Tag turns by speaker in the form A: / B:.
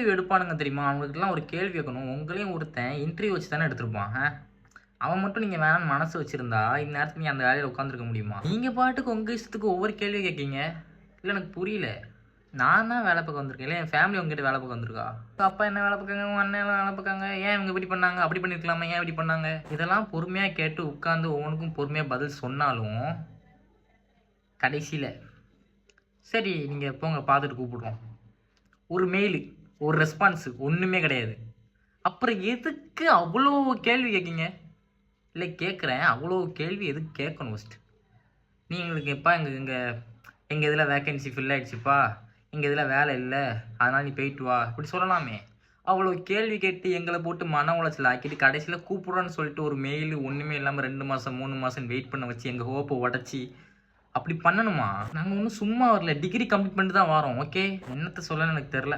A: Interview எடுப்பானுங்க தெரியுமா? அவங்களுக்கெல்லாம் ஒரு கேள்வி கேட்கணும். உங்களையும் ஒருத்தன் இன்டர்வியூ வச்சு தானே எடுத்திருப்பான். அவன் மட்டும் நீங்க வேணான்னு மனசு வச்சிருந்தா, இந்நேரத்துக்கு நீ அந்த வேலையில உட்காந்துருக்க முடியுமா? நீங்க பாட்டுக்கு உங்க இஷ்டத்துக்கு ஒவ்வொரு கேள்வி கேட்கீங்க. இல்ல எனக்கு புரியல. நான் தான் வேலை பார்க்க வந்திருக்கேன். இல்ல என் ஃபேமிலி உங்ககிட்ட வேலை பார்க்க வந்திருக்கா? அப்பா என்ன வேலை பார்க்காங்க, உங்க அண்ணன் எல்லாம் வேலை பார்க்காங்க. ஏன் இவங்க இப்படி பண்ணாங்க? அப்படி பண்ணியிருக்கலாமா? ஏன் இப்படி பண்ணாங்க? இதெல்லாம் பொறுமையா கேட்டு உட்கார்ந்து ஒவ்வொன்னுக்கும் பொறுமையா பதில் சொன்னாலும், கடைசியில சரி நீங்க போங்க பார்த்துட்டு கூப்பிடுறோம். ஒரு மெயிலு, ஒரு ரெஸ்பான்ஸு ஒண்ணுமே கிடையாது. அப்புறம் எதுக்கு அவ்வளோ கேள்வி கேட்கீங்க? இல்ல கேட்குறேன். அவ்வளோ கேள்வி எதுக்கு கேட்கணும் ஃபர்ஸ்ட்டு? நீ எங்களுக்கு எப்பா எங்க இதில வேக்கன்சி ஃபில் ஆயிடுச்சுப்பா. எங்க இதில வேலை இல்ல. அதனால நீ போயிட்டு வா. இப்படி சொல்லலாமே. அவ்வளோ கேள்வி கேட்டு எங்கள போட்டு மன உளைச்சல் ஆக்கிட்டு கடைசியில கூப்பிடுறோன்னு சொல்லிட்டு ஒரு மெயில் ஒண்ணுமே இல்லாம 2 மாசம், 3 மாசம் வெயிட் பண்ண வச்சு எங்க ஹோப்ப உடைச்சு அப்படி பண்ணணுமா? நாங்க ஒண்ணும் சும்மா வரல. டிகிரி கம்ப்ளீட் பண்ணிட்டு தான் வாரோம். ஓகே. என்னத்த சொல்லன்னு எனக்கு தெரியல.